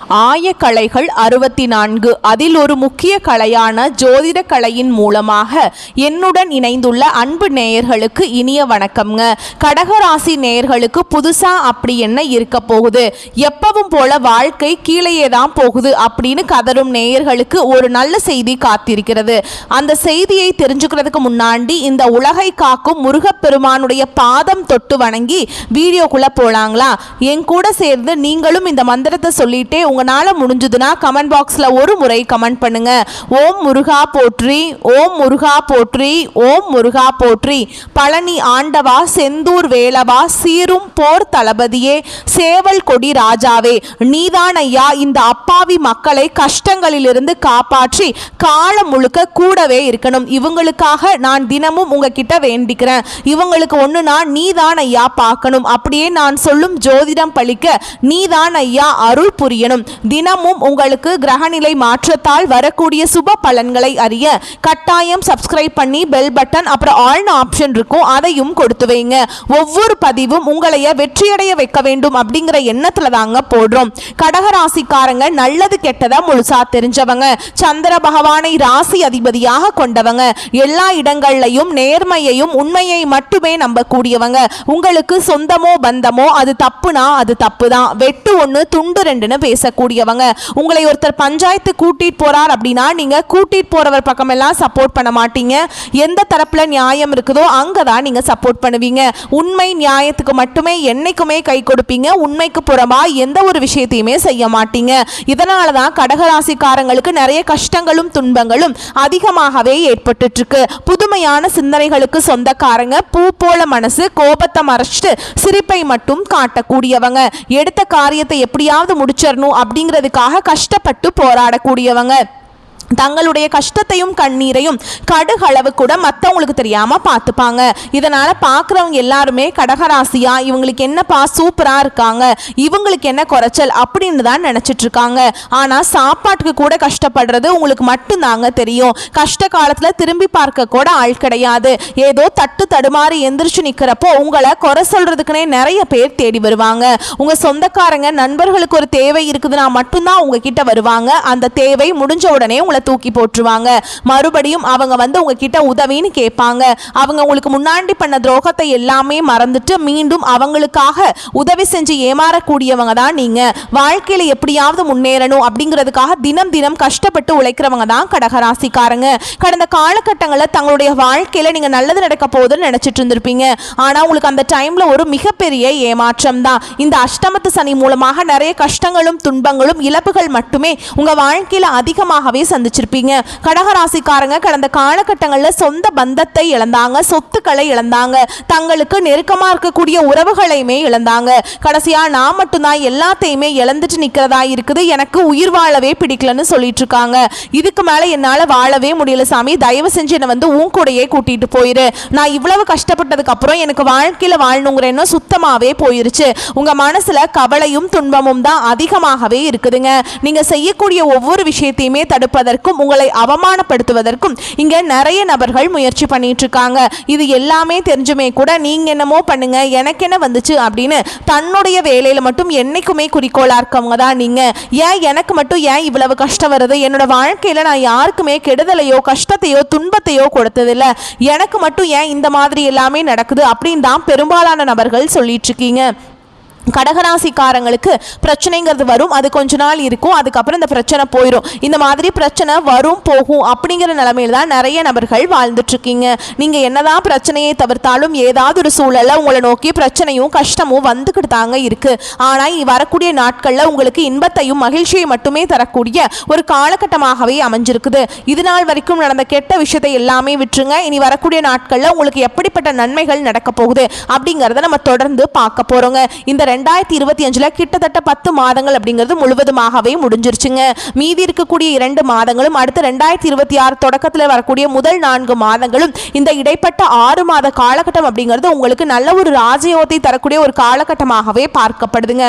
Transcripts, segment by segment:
ஆயக்கலைகள் 64. அதில் ஒரு முக்கிய கலையான ஜோதிட கலையின் மூலமாக என்னுடன் இணைந்துள்ள அன்பு நேயர்களுக்கு இனிய வணக்கம்ங்க. கடகராசி நேயர்களுக்கு புதுசா அப்படி என்ன இருக்க போகுது, எப்பவும் போல வாழ்க்கை கீழேயே தான் போகுது அப்படின்னு கதரும் நேயர்களுக்கு ஒரு நல்ல செய்தி காத்திருக்கிறது. அந்த செய்தியை தெரிஞ்சுக்கிறதுக்கு முன்னாடி இந்த உலகை காக்கும் முருகப்பெருமானுடைய பாதம் தொட்டு வணங்கி வீடியோக்குள்ள போலாங்களா? என் கூட சேர்ந்து நீங்களும் இந்த மந்திரத்தை சொல்லிட்டே உங்களால முடிஞ்சதுன்னா கமெண்ட் பாக்ஸ்ல ஒரு முறை கமெண்ட் பண்ணுங்க. ஓம் முருகா போற்றி, ஓம் முருகா போற்றி, ஓம் முருகா போற்றி. பழனி ஆண்டவா, செந்தூர் வேலவா, சீரும் போர் தளபதியே, சேவல் கொடி ராஜாவே, நீதான் ஐயா இந்த அப்பாவி மக்களை கஷ்டங்களிலிருந்து காப்பாற்றி காலம் முழுக்க கூடவே இருக்கணும். இவங்களுக்காக நான் தினமும் உங்ககிட்ட வேண்டிக்கிறேன். இவங்களுக்கு ஒண்ணுனா நீதான் ஐயா பார்க்கணும். அப்படியே நான் சொல்லும் ஜோதிடம் பழிக்க நீதான் ஐயா அருள் புரியணும். தினமும் உங்களுக்கு கிரகநிலை மாற்றத்தால் வரக்கூடிய சுப பலன்களை அறிய கட்டாயம் சப்ஸ்கிரைப் பண்ணி பெல் பட்டன் அப்புறம் ஆல்னு ஆப்ஷன் இருக்கும், அதையும் கொடுத்து வைங்க. ஒவ்வொரு பதிவும் உங்களைய வெற்றியடைய வைக்க வேண்டும் அப்படிங்கிற எண்ணத்துல தாங்க போடுறோம். கடகராசிக்காரங்க நல்லது கெட்டதை முழுசா தெரிஞ்சவங்க, சந்திர பகவானை ராசி அதிபதியாக கொண்டவங்க, எல்லா இடங்கள்லையும் நேர்மையையும் உண்மையை மட்டுமே நம்பக்கூடியவங்க. உங்களுக்கு சொந்தமோ பந்தமோ அது தப்புனா அது தப்பு தான், வெட்டு ஒன்று துண்டு ரெண்டுன்னு பேசக்கூடியவங்க. உங்களை ஒருத்தர் பஞ்சாயத்து கூட்டிட்டு போறார் அப்படின்னா நீங்க கூட்டிட்டு போறவர் பக்கம் எல்லாம் சப்போர்ட் பண்ண மாட்டீங்க. எந்த தரப்புல நியாயம் இருக்குதோ அங்கதான் நீங்க சப்போர்ட் பண்ணுவீங்க. உண்மை நியாயத்துக்கு மட்டுமே என்னைக்குமே கை கொடுப்பீங்க. உண்மைக்கு புறமா எந்த ஒரு விஷயத்தையுமே செய்ய மாட்டீங்க. இதனாலதான் கடகராசிக்காரங்களுக்கு நிறைய கஷ்டங்களும் துன்பங்களும் அதிகமாகவே ஏற்பட்டு இருக்கு. புதுமையான சிந்தனைகளுக்கு சொந்தக்காரங்க, பூ போல மனசு, கோபத்தை மறைச்சிட்டு சிரிப்பை மட்டும் காட்டக்கூடியவங்க, எடுத்த காரியத்தை எப்படியாவது முடிச்சிடணும் அப்படிங்கிறதுக்காக கஷ்டப்பட்டு போராடக்கூடியவங்க, தங்களுடைய கஷ்டத்தையும் கண்ணீரையும் கடுகளவு கூட மற்றவங்களுக்கு தெரியாம பார்த்துப்பாங்க. இதனால பார்க்குறவங்க எல்லாருமே கடகராசியா இவங்களுக்கு என்னப்பா சூப்பரா இருக்காங்க, இவங்களுக்கு என்ன குறைச்சல் அப்படின்னு தான் நினைச்சிட்டு இருக்காங்க. ஆனா சாப்பாட்டுக்கு கூட கஷ்டப்படுறது உங்களுக்கு மட்டும்தாங்க தெரியும். கஷ்ட காலத்துல திரும்பி பார்க்க கூட ஆள் கிடையாது. ஏதோ தட்டு தடுமாறி எந்திரிச்சு நிக்கிறப்போ உங்களை குறை சொல்றதுக்குன்னே நிறைய பேர் தேடி வருவாங்க. உங்க சொந்தக்காரங்க நண்பர்களுக்கு ஒரு தேவை இருக்குதுன்னா மட்டும்தான் உங்ககிட்ட வருவாங்க. அந்த தேவை முடிஞ்ச உடனே உங்களை தூக்கி போட்டுருவாங்க. மறுபடியும் அவங்க வந்து உங்ககிட்ட உதவின்னு கேட்பாங்க. அவங்க உங்களுக்கு முன்னாடி பண்ண துரோகத்தை எல்லாமே மறந்துட்டு மீண்டும் அவங்களுக்காக உதவி செஞ்சு ஏமாறக்கூடியவங்க தான் நீங்க. வாழ்க்கையில எப்படியாவது முன்னேறணும் அப்படிங்கிறதுக்காக தினம் தினம் கஷ்டப்பட்டு உழைக்கிறவங்க தான் கடகராசிக்காரங்க. கடந்த காலகட்டங்களில் தங்களுடைய வாழ்க்கையில நீங்க நல்லது நடக்க போகுதுன்னு நினைச்சிட்டு இருந்திருப்பீங்க. ஆனா உங்களுக்கு அந்த டைம்ல ஒரு மிகப்பெரிய ஏமாற்றம் தான். இந்த அஷ்டமத்து சனி மூலமாக நிறைய கஷ்டங்களும் துன்பங்களும் இழப்புகள் மட்டுமே உங்க வாழ்க்கையில அதிகமாகவே சந்திச்சிருப்பீங்க. கடகராசிக்காரங்க கடந்த காலகட்டங்களில் சொந்த பந்தத்தை இழந்தாங்க, சொத்துக்களை இழந்தாங்க, தங்களுக்கு நெருக்கமா இருக்கக்கூடிய உறவுகளையுமே இழந்தாங்க. கடைசியா நான் மட்டும்தான் எல்லாத்தையுமே இழந்துட்டு நிக்கிறதா இருக்குது, எனக்கு உயிர் வாழவே பிடிக்கலன்னு சொல்லிட்டு இருக்காங்க. இதுக்கு மேல என்னால வாழவே முடியல சாமி, தயவு செஞ்சு என்னை வந்து உன் கூடையே கூட்டிட்டு போயிரு. நான் இவ்வளவு கஷ்டப்பட்டதுக்கு அப்புறம் எனக்கு வாழ்க்கையில வாழணுங்கிற எண்ணம் சுத்தமாவே போயிருச்சு. உங்க மனசுல கவலையும் துன்பமும் தான் அதிகமாகவே இருக்குதுங்க. நீங்க செய்யக்கூடிய ஒவ்வொரு விஷயத்தையுமே தடுப்பதற்கும் உங்களை அவமானப்படுத்துவதற்கும் இங்க நிறைய நபர்கள் முயற்சி பண்ணிட்டு இருக்காங்க. இது எல்லாமே தெரிஞ்சுமே கூட நீங்க என்னமோ பண்ணுங்க எனக்கு என்ன வந்துச்சு அப்படின்னு தன்னுடைய வேலையில மட்டும் என்னைக்குமே குறிக்கோளா இருக்கவங்க தான் நீங்க. ஏன் எனக்கு மட்டும் ஏன் இவ்வளவு கஷ்டம் வருது, என்னோட வாழ்க்கையில நான் யாருக்குமே கெடுதலையோ கஷ்டத்தையோ துன்பத்தையோ கொடுத்ததில்ல, எனக்கு மட்டும் ஏன் இந்த மாதிரி எல்லாமே நடக்குது அப்படின்னு தான் பெரும்பாலான நபர்கள் சொல்லிட்டு இருக்கீங்க. கடகராசிக்காரங்களுக்கு பிரச்சனைங்கிறது வரும், அது கொஞ்ச நாள் இருக்கும், அதுக்கப்புறம் இந்த பிரச்சனை போயிடும். இந்த மாதிரி பிரச்சனை வரும் போகும் அப்படிங்கிற நிலைமையில தான் நிறைய நபர்கள் வாழ்ந்துட்டு இருக்கீங்க. நீங்க என்னதான் பிரச்சனையை தவிர்த்தாலும் ஏதாவது ஒரு சூழல்ல உங்களை நோக்கி பிரச்சனையும் கஷ்டமும் வந்துக்கிட்டு தாங்க இருக்கு. ஆனா வரக்கூடிய நாட்கள்ல உங்களுக்கு இன்பத்தையும் மகிழ்ச்சியை மட்டுமே தரக்கூடிய ஒரு காலகட்டமாகவே அமைஞ்சிருக்குது. இது நாள் வரைக்கும் நடந்த கெட்ட விஷயத்தை எல்லாமே விட்டுருங்க. இனி வரக்கூடிய நாட்கள்ல உங்களுக்கு எப்படிப்பட்ட நன்மைகள் நடக்க போகுது அப்படிங்கறத நம்ம தொடர்ந்து பார்க்க போறோங்க. இந்த 2025 கிட்டத்தட்ட 10 மாதங்கள் அப்படிங்கிறது முழுவதுமாகவே முடிஞ்சிருச்சுங்க. மீதி இருக்கக்கூடிய 2 மாதங்களும் அடுத்த 2026 தொடக்கத்தில் வரக்கூடிய முதல் 4 மாதங்களும் இந்த இடைப்பட்ட 6 மாத காலகட்டம் அப்படிங்கிறது உங்களுக்கு நல்ல ஒரு ராஜயோகத்தை தரக்கூடிய ஒரு காலகட்டமாகவே பார்க்கப்படுதுங்க.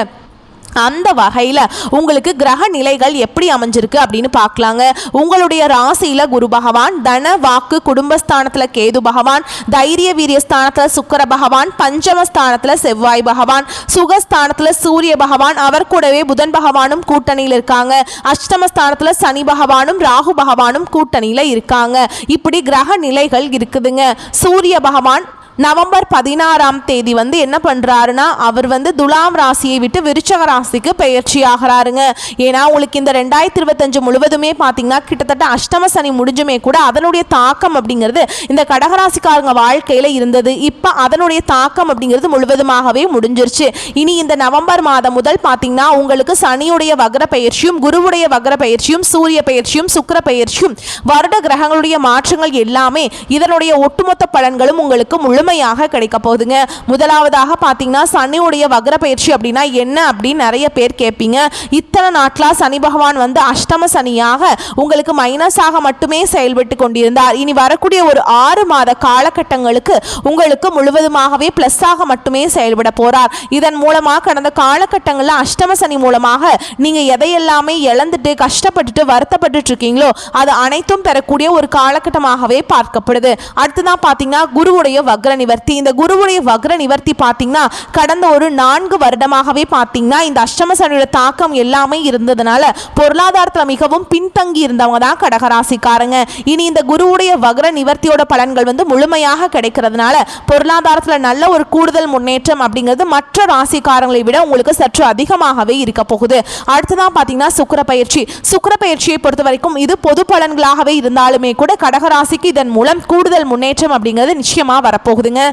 அந்த வகையில் உங்களுக்கு கிரக நிலைகள் எப்படி அமைஞ்சிருக்கு அப்படின்னு பார்க்கலாங்க. உங்களுடைய ராசியில் குரு பகவான், தன வாக்கு குடும்பஸ்தானத்தில் கேது பகவான், தைரிய வீரிய ஸ்தானத்தில் சுக்கிர பகவான், பஞ்சமஸ்தானத்தில் செவ்வாய் பகவான், சுகஸ்தானத்தில் சூரிய பகவான், அவர் கூடவே புதன் பகவானும் கூட்டணியில் இருக்காங்க. அஷ்டமஸ்தானத்தில் சனி பகவானும் ராகு பகவானும் கூட்டணியில் இருக்காங்க. இப்படி கிரக நிலைகள் இருக்குதுங்க. சூரிய பகவான் நவம்பர் 16ஆம் தேதி என்ன பண்ணுறாருன்னா, அவர் துலாம் ராசியை விட்டு விருச்சக ராசிக்கு பெயர்ச்சி ஆகிறாருங்க. ஏன்னா உங்களுக்கு இந்த 2025 முழுவதுமே பார்த்தீங்கன்னா கிட்டத்தட்ட அஷ்டம சனி முடிஞ்சுமே கூட அதனுடைய தாக்கம் அப்படிங்கிறது இந்த கடகராசிக்காரங்க வாழ்க்கையில் இருந்தது. இப்போ அதனுடைய தாக்கம் அப்படிங்கிறது முழுவதுமாகவே முடிஞ்சிருச்சு. இனி இந்த நவம்பர் மாதம் முதல் பார்த்தீங்கன்னா உங்களுக்கு சனியுடைய வக்ர பயிற்சியும், குருவுடைய வக்ர பயிற்சியும், சூரிய பயிற்சியும், சுக்கிர பயிற்சியும், வருட கிரகங்களுடைய மாற்றங்கள் எல்லாமே இதனுடைய ஒட்டுமொத்த பலன்களும் உங்களுக்கு முழுமையாக கிடைக்க போகுதுங்க. முதலாவதாக பார்த்தீங்கன்னா சனியுடைய வக்ர பயிற்சி அப்படின்னா என்ன அப்படின்னு நிறைய பேர் கேட்பீங்க. இத்தனை நாட்களாக சனி பகவான் அஷ்டம சனியாக உங்களுக்கு மைனஸாக மட்டுமே செயல்பட்டு கொண்டிருந்தார். இனி வரக்கூடிய ஒரு 6 மாத காலகட்டங்களுக்கு உங்களுக்கு முழுவதுமாகவே பிளஸ்ஸாக மட்டுமே செயல்பட போறார். இதன் மூலமாக கடந்த காலகட்டங்களில் அஷ்டம சனி மூலமாக நீங்க எதையெல்லாமே இழந்துட்டு கஷ்டப்பட்டுட்டு வருத்தப்பட்டு இருக்கீங்களோ அது அனைத்தும் பெறக்கூடிய ஒரு காலகட்டமாகவே பார்க்கப்படுது. அடுத்துதான் பார்த்தீங்கன்னா குருவுடைய வக்ர நிவர்த்தி. இந்த குருவுடைய வக்ர நிவர்த்தி பார்த்தீங்கன்னா கடந்த ஒரு 4 வருடமாகவே பார்த்தீங்கன்னா இந்த அஷ்டம சனியோட தாக்கம் எல்லாமே இருந்ததுனால பொருளாதாரத்தில் மிகவும் பின்தங்கி இருந்தவங்க தான் கடகராசிக்காரங்க. இனி இந்த குருவுடைய வக்ர நிவர்த்தியோட பலன்கள் முழுமையாக கிடைக்கிறதுனால பொருளாதாரத்தில் நல்ல ஒரு கூடுதல் முன்னேற்றம் அப்படிங்கிறது மற்ற ராசிக்காரங்களை விட உங்களுக்கு சற்று அதிகமாகவே இருக்க போகுது. அடுத்ததான் பார்த்தீங்கன்னா சுக்கிர பயிற்சி. சுக்கிர பயிற்சியை பொறுத்த வரைக்கும் இது பொது பலன்களாகவே இருந்தாலுமே கூட கடகராசிக்கு இதன் மூலம் கூடுதல் முன்னேற்றம் அப்படிங்கிறது நிச்சயமா வரப்போகுதுங்க.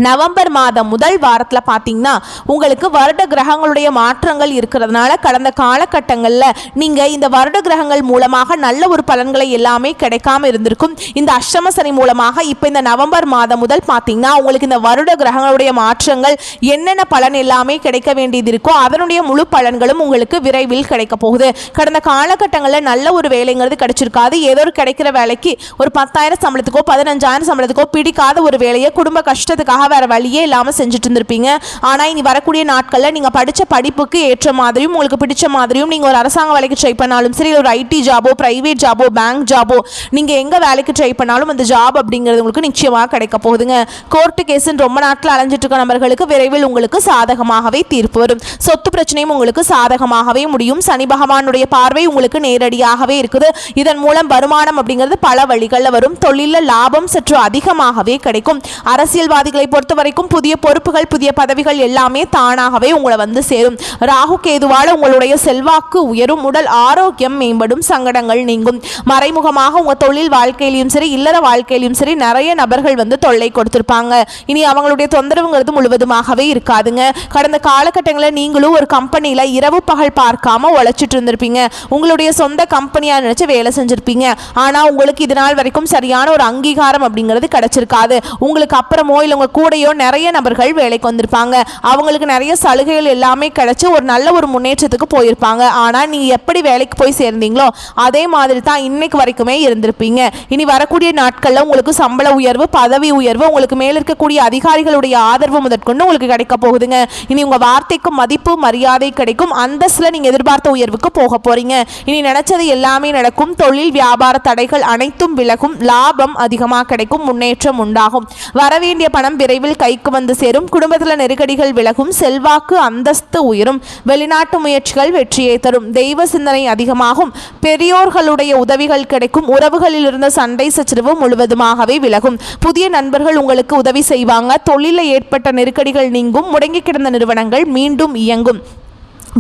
நவம்பர் மாதம் முதல் வாரத்தில் பார்த்தீங்கன்னா உங்களுக்கு வருட கிரகங்களுடைய மாற்றங்கள் இருக்கிறதுனால கடந்த காலகட்டங்களில் நீங்கள் இந்த வருட கிரகங்கள் மூலமாக நல்ல ஒரு பலன்களை எல்லாமே கிடைக்காம இருந்திருக்கும். இந்த அஷ்டம சனி மூலமாக இப்போ இந்த நவம்பர் மாதம் முதல் பார்த்தீங்கன்னா உங்களுக்கு இந்த வருட கிரகங்களுடைய மாற்றங்கள் என்னென்ன பலன் எல்லாமே கிடைக்க வேண்டியது இருக்கோ அதனுடைய முழு பலன்களும் உங்களுக்கு விரைவில் கிடைக்க போகுது. கடந்த காலகட்டங்களில் நல்ல ஒரு வேலைங்கிறது கிடைச்சிருக்காது. ஏதோ ஒரு கிடைக்கிற வேலைக்கு ஒரு 10,000 சம்பளத்துக்கோ 15,000 சம்பளத்துக்கோ பிடிக்காத ஒரு வேலையை குடும்ப கஷ்டத்துக்காக வேற வழியே இல்லாமல் செஞ்சுட்டு இருந்திருப்பீங்க. ஆனால் இனி வரக்கூடிய நாட்களில் நீங்கள் படித்த படிப்புக்கு ஏற்ற மாதிரியும் உங்களுக்கு பிடிச்ச மாதிரியும் நீங்கள் ஒரு அரசாங்க வேலைக்கு ட்ரை பண்ணாலும் சரி, ஒரு ஐடி ஜாபோ, பிரைவேட் ஜாபோ, பேங்க் ஜாபோ, நீங்கள் எங்கே வேலைக்கு ட்ரை பண்ணாலும் அந்த ஜாப் அப்படிங்கிறது உங்களுக்கு நிச்சயமாக கிடைக்க போகுதுங்க. கோர்ட்டு கேஸுன்னு ரொம்ப நாட்கள் அலைஞ்சிட்டு இருக்க நபர்களுக்கு விரைவில் உங்களுக்கு சாதகமாகவே தீர்ப்பு வரும். சொத்து பிரச்சனையும் உங்களுக்கு சாதகமாகவே முடியும். சனி பகவானுடைய பார்வை உங்களுக்கு நேரடியாகவே இருக்குது. இதன் மூலம் வருமானம் அப்படிங்கிறது பல வழிகளில் வரும். தொழிலில் லாபம் சற்று அதிகமாகவே கிடைக்கும். அரசியல்வாதிகளை பொறுத்த வரைக்கும் புதிய பொறுப்புகள், புதிய பதவிகள் எல்லாமே தானாகவே உங்களை சேரும். ராகு கேதுவால உங்களுடைய செல்வாக்கு உயரும், உடல் ஆரோக்கியம் மேம்படும், சங்கடங்கள் நீங்கும். மறைமுகமாக உங்க தொழில் வாழ்க்கையிலும் சரி, இல்லற வாழ்க்கையிலும் சரி நிறைய நபர்கள் தொல்லை கொடுத்திருப்பாங்க. இனி அவங்களுடைய தொந்தரவுங்கிறது முழுவதுமாகவே இருக்காதுங்க. கடந்த காலகட்டங்களில் நீங்களும் ஒரு கம்பெனியில் இரவு பகல் பார்க்காம உழைச்சிட்டு இருந்திருப்பீங்க. உங்களுடைய சொந்த கம்பெனியா நினைச்சு வேலை செஞ்சிருப்பீங்க. ஆனா உங்களுக்கு இதனால் வரைக்கும் சரியான ஒரு அங்கீகாரம் அப்படிங்கிறது கிடைச்சிருக்காது. உங்களுக்கு அப்புறமோ இல்லை உங்க கூடையோ நிறைய நபர்கள் வேலைக்கு வந்திருப்பாங்க. அவங்களுக்கு நிறைய சலுகைகள் எல்லாமே கிடைச்சு ஒரு நல்ல ஒரு முன்னேற்றத்துக்கு போயிருப்பாங்க. ஆனால் நீங்க எப்படி வேலைக்கு போய் சேர்ந்தீங்களோ அதே மாதிரி தான் இன்னைக்கு வரைக்குமே இருந்திருப்பீங்க. இனி வரக்கூடிய நாட்களில் உங்களுக்கு சம்பள உயர்வு, பதவி உயர்வு, உங்களுக்கு மேல் இருக்கக்கூடிய அதிகாரிகளுடைய ஆதரவு முதற்கொண்டு உங்களுக்கு கிடைக்க போகுதுங்க. இனி உங்க வார்த்தைக்கு மதிப்பு மரியாதை கிடைக்கும். அந்தஸ்தில் நீங்க எதிர்பார்த்த உயர்வுக்கு போக போறீங்க. இனி நினைச்சது எல்லாமே நடக்கும். தொழில் வியாபார தடைகள் அனைத்தும் விலகும். லாபம் அதிகமாக கிடைக்கும். முன்னேற்றம் உண்டாகும். வரவேண்டிய பணம் விரைவில் கைக்கு சேரும். குடும்பத்தில் நெருக்கடிகள் விலகும். செல்வாக்கு அந்தஸ்து உயரும். வெளிநாட்டு முயற்சிகள் வெற்றியை தரும். தெய்வ சிந்தனை அதிகமாகும். பெரியோர்களுடைய உதவிகள் கிடைக்கும். உறவுகளில் இருந்த சண்டை சச்சரவு முழுவதுமாகவே விலகும். புதிய நண்பர்கள் உங்களுக்கு உதவி செய்வாங்க. தொழிலில் ஏற்பட்ட நெருக்கடிகள் நீங்கும். முடங்கி கிடந்த நிறுவனங்கள் மீண்டும் இயங்கும்.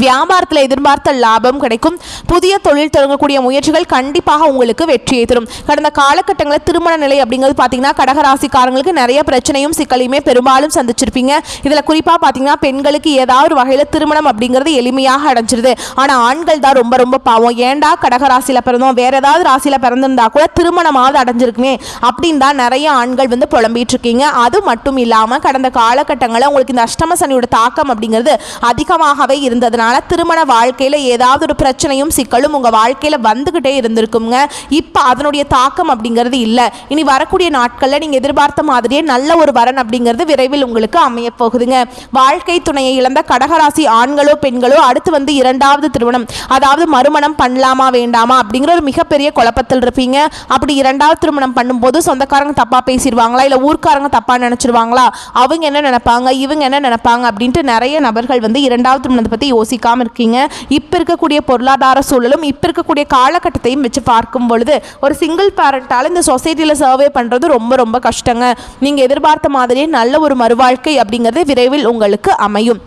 வியாபாரத்தில் எதிர்பார்த்த லாபம் கிடைக்கும். புதிய தொழில் தொடங்கக்கூடிய முயற்சிகள் கண்டிப்பாக உங்களுக்கு வெற்றியை தரும். கடந்த காலகட்டங்களில் திருமண நிலை அப்படிங்கிறது பார்த்தீங்கன்னா கடகராசிக்காரங்களுக்கு நிறைய பிரச்சனையும் சிக்கலையுமே பெரும்பாலும் சந்திச்சிருப்பீங்க. இதில் குறிப்பாக பார்த்தீங்கன்னா பெண்களுக்கு ஏதாவது ஒரு வகையில் திருமணம் அப்படிங்கிறது எளிமையாக அடைஞ்சிருது. ஆனால் ஆண்கள் தான் ரொம்ப ரொம்ப பாவம். ஏண்டா கடகராசியில் பிறந்தோம், வேற ஏதாவது ராசியில் பிறந்திருந்தா கூட திருமணமாவது அடைஞ்சிருக்குமே அப்படின்னு தான் நிறைய ஆண்கள் புலம்பிட்டு இருக்கீங்க. அது மட்டும் இல்லாமல் கடந்த காலகட்டங்களில் உங்களுக்கு இந்த அஷ்டம சனியோட தாக்கம் அப்படிங்கிறது அதிகமாகவே இருந்ததுனால அதனால திருமண வாழ்க்கையில ஏதாவது ஒரு பிரச்சனையும் சிக்கலும் உங்க வாழ்க்கையில வந்துகிட்டே இருந்திருக்குங்க. இப்ப அதனுடைய தாக்கம் அப்படிங்கிறது இல்ல. இனி வரக்கூடிய நாட்கள்ல நீங்க எதிர்பார்த்த மாதிரியே நல்ல ஒரு வரன் அப்படிங்கிறது விரைவில் உங்களுக்கு அமைய போகுதுங்க. வாழ்க்கை துணையை இழந்த கடகராசி ஆண்களோ பெண்களோ அடுத்து இரண்டாவது திருமணம், அதாவது மறுமணம் பண்ணலாமா வேண்டாமா அப்படிங்கிற ஒரு மிகப்பெரிய குழப்பத்தில் இருப்பீங்க. அப்படி இரண்டாவது திருமணம் பண்ணும்போது சொந்தக்காரங்க தப்பா பேசிடுவாங்களா, இல்ல ஊர்க்காரங்க தப்பா நினைச்சிருவாங்களா, அவங்க என்ன நினைப்பாங்க, இவங்க என்ன நினைப்பாங்க அப்படின்ட்டு நிறைய நபர்கள் இரண்டாவது திருமணத்தை பத்தி யோசிக்காம இருக்கீங்க. இப்ப இருக்கக்கூடிய பொருளாதார சூழலும் இப்ப இருக்கக்கூடிய காலகட்டத்தையும் வச்சு பார்க்கும் பொழுது ஒரு சிங்கிள் பேரண்டால இந்த சொசைட்டில சர்வே பண்றது ரொம்ப ரொம்ப கஷ்டங்க. நீங்க எதிர்பார்த்த மாதிரியே நல்ல ஒரு மறுவாழ்க்கை அப்படிங்கிறது விரைவில் உங்களுக்கு அமையும்.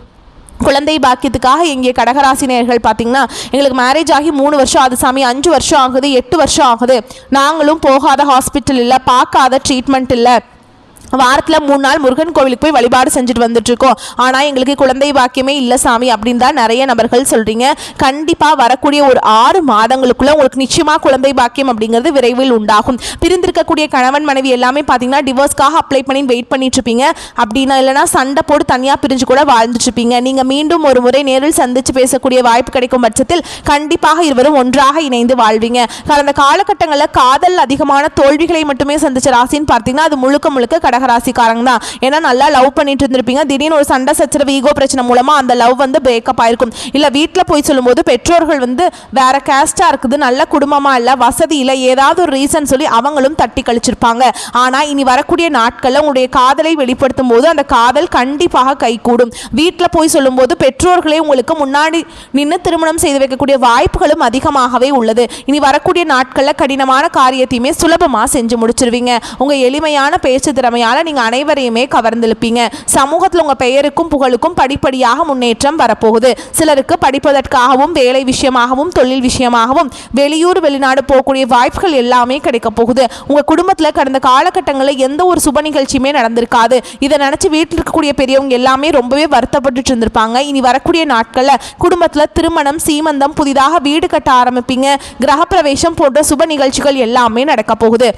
குழந்தை பாக்கியத்துக்காக இங்கே கடகராசினியர்கள் பார்த்தீங்கன்னா, எங்களுக்கு மேரேஜ் ஆகி 3 வருஷம் ஆகுது சாமி, 5 வருஷம் ஆகுது, 8 வருஷம் ஆகுது, நாங்களும் போகாத ஹாஸ்பிட்டல் இல்லை, பார்க்காத ட்ரீட்மெண்ட் இல்லை, வாரத்தில் 3 நாள் முருகன் கோவிலுக்கு போய் வழிபாடு செஞ்சுட்டு வந்துட்டு இருக்கோம், ஆனால் எங்களுக்கு குழந்தை பாக்கியமே இல்லை சாமி அப்படின்னு தான் நிறைய நபர்கள் சொல்றீங்க. கண்டிப்பாக வரக்கூடிய ஒரு 6 மாதங்களுக்குள்ள உங்களுக்கு நிச்சயமாக குழந்தை பாக்கியம் அப்படிங்கிறது விரைவில் உண்டாகும். பிரிந்திருக்கக்கூடிய கணவன் மனைவி எல்லாமே பார்த்தீங்கன்னா டிவோர்ஸ்க்காக அப்ளை பண்ணி வெயிட் பண்ணிட்டு இருப்பீங்க. அப்படின்னா இல்லைனா சண்டை போட்டு தனியாக பிரிஞ்சு கூட வாழ்ந்துட்டு இருப்பீங்க. நீங்கள் மீண்டும் ஒரு முறை நேரில் சந்திச்சு பேசக்கூடிய வாய்ப்பு கிடைக்கும் பட்சத்தில் கண்டிப்பாக இருவரும் ஒன்றாக இணைந்து வாழ்வீங்க. கடந்த காலகட்டங்களில் காதல் அதிகமான தோல்விகளை மட்டுமே சந்திச்ச ராசின்னு பார்த்தீங்கன்னா அது முழுக்க முழுக்க கடகராசிக்காரங்க தான். ஏன்னா நல்லா லவ் பண்ணிட்டு இருந்திருப்பீங்க, திடீர்னு ஒரு சண்டை சச்சரவு ஈகோ பிரச்சனை மூலமா அந்த லவ் பிரேக்கப் ஆயிருக்கும். இல்ல வீட்டில் போய் சொல்லும்போது பெற்றோர்கள் வேற கேஸ்டா இருக்குது, நல்ல குடும்பமா இல்ல, வசதி இல்லை, ஏதாவது ஒரு ரீசன் சொல்லி அவங்களும் தட்டி கழிச்சிருப்பாங்க. ஆனா இனி வரக்கூடிய நாட்கள்ல உங்களுடைய காதலை வெளிப்படுத்தும் போது அந்த காதல் கண்டிப்பாக கைகூடும். வீட்டில் போய் சொல்லும் போது பெற்றோர்களே உங்களுக்கு முன்னாடி நின்று திருமணம் செய்து வைக்கக்கூடிய வாய்ப்புகளும் அதிகமாகவே உள்ளது. இனி வரக்கூடிய நாட்கள்ல கடினமான காரியத்தையுமே சுலபமா செஞ்சு முடிச்சிருவீங்க. உங்க எளிமையான பேச்சு திறமையான நீங்க அனைவரையுமே கவர்ந்திருப்பீங்க. சமூகத்தில் உங்க பெயருக்கும் புகழுக்கும் படிப்படியாக முன்னேற்றம் வரப்போகுது. சிலருக்கு படிப்பதற்காகவும் வேலை விஷயமாகவும் தொழில் விஷயமாகவும் வெளியூர் வெளிநாடு போகக்கூடிய வாய்ப்புகள் எல்லாமே கிடைக்க போகுது. உங்க குடும்பத்தில் கடந்த காலகட்டங்களில் எந்த ஒரு சுப நிகழ்ச்சியுமே நடந்திருக்காது. இதை நினைச்சு வீட்டில் இருக்கக்கூடிய பெரியவங்க எல்லாமே ரொம்பவே வருத்தப்பட்டு இருந்திருப்பாங்க. இனி வரக்கூடிய நாட்கள்ல குடும்பத்தில் திருமணம், சீமந்தம், புதிதாக வீடு கட்ட ஆரம்பிப்பீங்க. கிரகப்பிரவேசம் போன்ற சுப நிகழ்ச்சிகள் எல்லாமே நடக்க போகுது.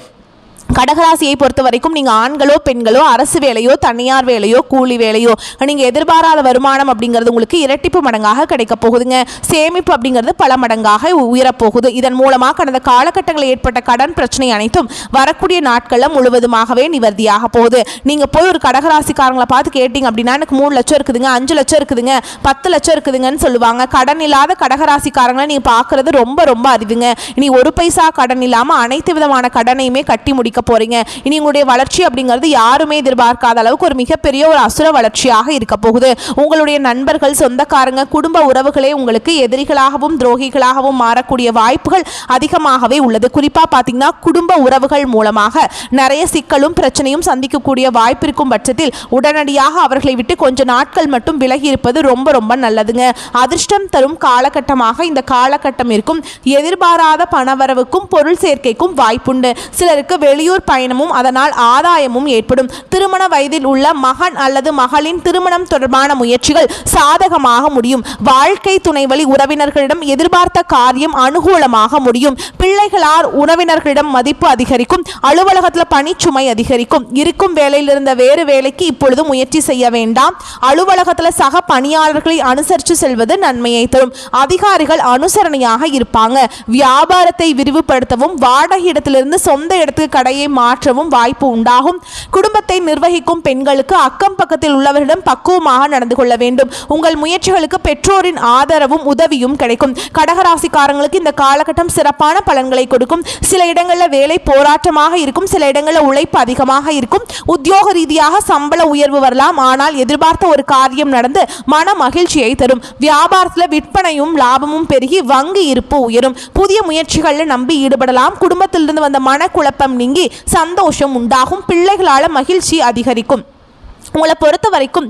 கடகராசியை பொறுத்த வரைக்கும் நீங்கள் ஆண்களோ பெண்களோ அரசு வேலையோ தனியார் வேலையோ கூலி வேலையோ நீங்கள் எதிர்பாராத வருமானம் அப்படிங்கிறது உங்களுக்கு இரட்டிப்பு மடங்காக கிடைக்க போகுதுங்க. சேமிப்பு அப்படிங்கிறது பல மடங்காக உயரப்போகுது. இதன் மூலமாக கடந்த காலகட்டங்களில் ஏற்பட்ட கடன் பிரச்சனை அனைத்தும் வரக்கூடிய நாட்களில் முழுவதுமாகவே நிவர்த்தியாக போகுது. நீங்கள் போய் ஒரு கடகராசிக்காரங்களை பார்த்து கேட்டீங்க அப்படின்னா எனக்கு 3 லட்சம் இருக்குதுங்க, 5 லட்சம் இருக்குதுங்க, 10 லட்சம் இருக்குதுங்கன்னு சொல்லுவாங்க. கடன் இல்லாத கடகராசிக்காரங்களை நீங்கள் பார்க்கறது ரொம்ப ரொம்ப அரிதுங்க. இனி ஒரு பைசா கடன் இல்லாமல் அனைத்து விதமான கடனையுமே கட்டி முடிக்க போறீங்க. இனி உங்களுடைய வளர்ச்சி அப்படிங்கிறது யாருமே எதிர்பார்க்காத அளவுக்கு ஒரு மிகப்பெரிய ஒரு அசுர வளர்ச்சியாக இருக்க போகுது. உங்களுடைய நண்பர்கள், சொந்தக்காரங்க, குடும்ப உறவுகளே உங்களுக்கு எதிரிகளாகவும் துரோகிகளாகவும் மாறக்கூடிய வாய்ப்புகள் அதிகமாகவே உள்ளது. குறிப்பா பாத்தீங்கன்னா குடும்ப உறவுகள் மூலமாக நிறைய சிக்கலும் பிரச்சனையும் சந்திக்கக்கூடிய வாய்ப்பு இருக்கும் பட்சத்தில் உடனடியாக அவர்களை விட்டு கொஞ்ச நாட்கள் மட்டும் விலகி இருப்பது ரொம்ப ரொம்ப நல்லதுங்க. அதிர்ஷ்டம் தரும் காலகட்டமாக இந்த காலகட்டம் இருக்கும். எதிர்பாராத பணவரவுக்கும் பொருள் சேர்க்கைக்கும் வாய்ப்புண்டு. சிலருக்கு வெளியூர் பயணமும் அதனால் ஆதாயமும் ஏற்படும். திருமண வயதில் உள்ள மகன் அல்லது மகளின் திருமணம் தொடர்பான முயற்சிகள் சாதகமாக முடியும். வாழ்க்கை துணை வழி உறவினர்களிடம் எதிர்பார்த்த காரியம் அனுகூலமாக முடியும். பிள்ளைகளால் உறவினர்களிடம் மதிப்பு அதிகரிக்கும். அலுவலகத்தில் பணிச்சுமை அதிகரிக்கும். இருக்கும் வேலையில் இருந்த வேறு வேலைக்கு இப்பொழுது முயற்சி செய்ய வேண்டாம். அலுவலகத்தில் சக பணியாளர்களை அனுசரித்து செல்வது நன்மையை தரும். அதிகாரிகள் அனுசரணையாக இருப்பாங்க. வியாபாரத்தை விரிவுபடுத்தவும் வாடகை இடத்திலிருந்து சொந்த இடத்துக்கு கடையை மாற்றவும் வாய்ப்பு உண்டாகும். குடும்பத்தை நிர்வகிக்கும் பெண்களுக்கு அக்கம் பக்கத்தில் உள்ளவரிடம் பக்குவமாக நடந்து கொள்ள வேண்டும். உங்கள் முயற்சிகளுக்கு பெற்றோரின் ஆதரவும் உதவியும் கிடைக்கும். கடகராசிக்காரங்களுக்கு இந்த காலகட்டம் சிறப்பான பலன்களை கொடுக்கும். சில இடங்களில் வேலை போராட்டமாக இருக்கும், சில இடங்களில் உழைப்பு அதிகமாக இருக்கும். உத்தியோக ரீதியாக சம்பள உயர்வு வரலாம், ஆனால் எதிர்பார்த்த ஒரு காரியம் நடந்து மன மகிழ்ச்சியை தரும். வியாபாரத்தில் விற்பனையும் லாபமும் பெருகி வங்கி இருப்பு உயரும். புதிய முயற்சிகளில் நம்பி ஈடுபடலாம். குடும்பத்திலிருந்து வந்த மனக்குழப்பம் நீங்கி சந்தோஷம் உண்டாகும். பிள்ளைகளால் மகிழ்ச்சி அதிகரிக்கும். உங்களை பொறுத்த வரைக்கும்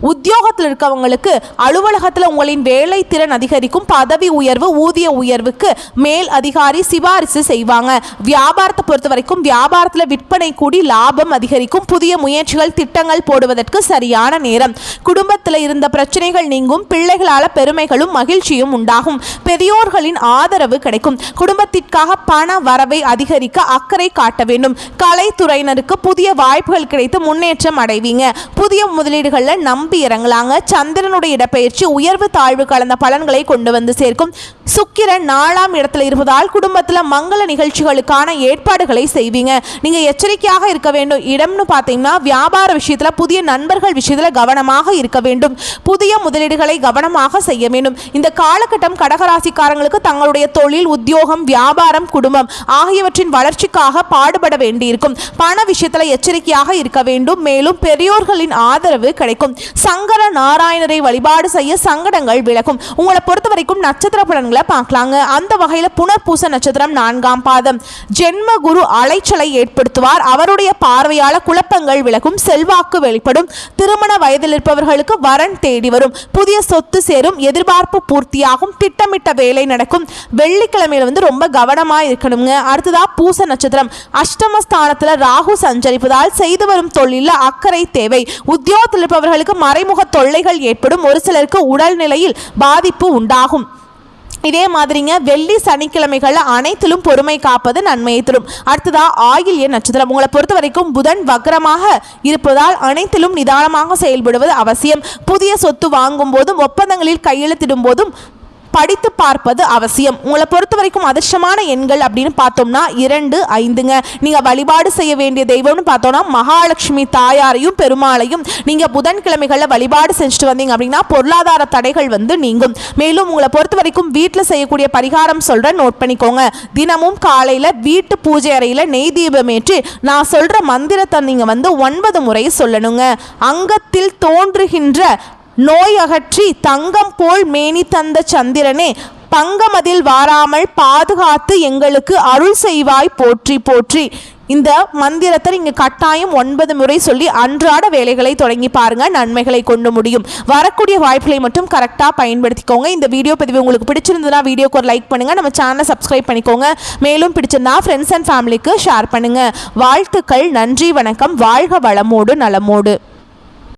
உத்தியோகத்தில் இருக்கவங்களுக்கு அலுவலகத்தில் உங்களின் வேலை திறன் அதிகரிக்கும். பதவி உயர்வு, ஊதிய உயர்வுக்கு மேல் அதிகாரி சிபாரிசு செய்வாங்க. வியாபாரத்தை பொறுத்த வரைக்கும் வியாபாரத்தில் விற்பனை கூடி லாபம் அதிகரிக்கும். புதிய முயற்சிகள், திட்டங்கள் போடுவதற்கு சரியான நேரம். குடும்பத்தில் இருந்த பிரச்சனைகள் நீங்கும். பிள்ளைகளால் பெருமைகளும் மகிழ்ச்சியும் உண்டாகும். பெரியோர்களின் ஆதரவு கிடைக்கும். குடும்பத்திற்காக பண வரவை அதிகரிக்க அக்கறை காட்ட வேண்டும். கலைத்துறையினருக்கு புதிய வாய்ப்புகள் கிடைத்து முன்னேற்றம் அடைவீங்க. புதிய முதலீடுகளில் நம்பி இறங்கலாங்க. சந்திரனுடைய இடப்பெயர்ச்சி உயர்வு தாழ்வு கலந்த பலன்களை கொண்டு வந்து சேர்க்கும். சுக்கிரன் 4ஆம் இடத்துல இருப்பதால் குடும்பத்தில் மங்கள நிகழ்ச்சிகளுக்கான ஏற்பாடுகளை செய்வீங்க. நீங்க எச்சரிக்கையாக இருக்க வேண்டும். இடம்னு பார்த்தீங்கன்னா வியாபார விஷயத்துல புதிய நண்பர்கள் விஷயத்துல கவனமாக இருக்க வேண்டும். புதிய முதலீடுகளை கவனமாக செய்ய வேண்டும். இந்த காலகட்டம் கடகராசிக்காரங்களுக்கு தங்களுடைய தொழில், உத்தியோகம், வியாபாரம், குடும்பம் ஆகியவற்றின் வளர்ச்சிக்காக பாடுபட வேண்டியிருக்கும். பண விஷயத்துல எச்சரிக்கையாக இருக்க வேண்டும். மேலும் பெரியோர்களின் ஆதரவு கிடைக்கும். சங்கர நாராயணரை வழிபாடு செய்ய சங்கடங்கள் விலகும். உங்களை பொறுத்த வரைக்கும் நட்சத்திர பலன்களை பார்க்கலாங்க. அந்த வகையில் புனர்பூச நட்சத்திரம் 4ஆம் பாதம். ஜென்ம குரு அலைச்சலை ஏற்படுத்துவார். அவருடைய பார்வையால குழப்பங்கள் விலகும். செல்வாக்கு வெளிப்படும். திருமண வயதில் இருப்பவர்களுக்கு வரன் தேடி வரும். புதிய சொத்து சேரும். எதிர்பார்ப்பு பூர்த்தியாகும். திட்டமிட்ட வேலை நடக்கும். வெள்ளிக்கிழமையில ரொம்ப கவனமா இருக்கணுங்க. அடுத்ததா பூச நட்சத்திரம். அஷ்டமஸ்தானத்துல ராகு சஞ்சரிப்பதால் செய்து வரும் தொழில அக்கறை தேவை. உத்தியோகத்தில் இருப்பவர்களுக்கு மறைமுக தொல்லைகள் ஏற்படும். ஒரு சிலருக்கு உடல்நிலையில் பாதிப்பு உண்டாகும். இதே மாதிரிங்க வெள்ளி சனிக்கிழமைகள் அனைத்திலும் பொறுமை காப்பது நன்மையை தரும். அடுத்ததா ஆயில்ய நட்சத்திரம். உங்களை பொறுத்த வரைக்கும் புதன் வக்ரமாக இருப்பதால் அனைத்திலும் நிதானமாக செயல்படுவது அவசியம். புதிய சொத்து வாங்கும் போதும் ஒப்பந்தங்களில் கையெழுத்திடும் போதும் படித்து பார்ப்பது அவசியம். உங்களை பொறுத்த வரைக்கும் அதிர்ஷ்டமான எண்கள் அப்படின்னு பார்த்தோம்னா 2, 5ங்க. நீங்கள் வழிபாடு செய்ய வேண்டிய தெய்வம்னு பார்த்தோம்னா மகாலட்சுமி தாயாரையும் பெருமாளையும் நீங்கள் புதன்கிழமைகளில் வழிபாடு செஞ்சுட்டு வந்தீங்க அப்படின்னா பொருளாதார தடைகள் நீங்கும். மேலும் உங்களை பொறுத்த வரைக்கும் வீட்டில் செய்யக்கூடிய பரிகாரம் சொல்கிறேன், நோட் பண்ணிக்கோங்க. தினமும் காலையில் வீட்டு பூஜை அறையில் நெய் தீபம் ஏற்றி நான் சொல்கிற மந்திரத்தை நீங்கள் 9 முறை சொல்லணுங்க. அங்கத்தில் தோன்றுகின்ற நோய் அகற்றி தங்கம் போல் மேனி தந்த சந்திரனே, பங்கமதில் வாராமல் பாதுகாத்து எங்களுக்கு அருள் செய்வாய் போற்றி போற்றி. இந்த மந்திரத்தை நீங்கள் கட்டாயம் 9 முறை சொல்லி அன்றாட வேலைகளை தொடங்கி பாருங்க. நன்மைகளை கொண்டு முடியும். வரக்கூடிய வாய்ப்புகளை மட்டும் கரெக்டாக பயன்படுத்திக்கோங்க. இந்த வீடியோ பதிவு உங்களுக்கு பிடிச்சிருந்ததுன்னா வீடியோக்கு ஒரு லைக் பண்ணுங்க. நம்ம சேனலை சப்ஸ்கிரைப் பண்ணிக்கோங்க. மேலும் பிடிச்சிருந்தா ஃப்ரெண்ட்ஸ் அண்ட் ஃபேமிலிக்கு ஷேர் பண்ணுங்க. வாழ்த்துக்கள். நன்றி, வணக்கம். வாழ்க வளமோடு நலமோடு.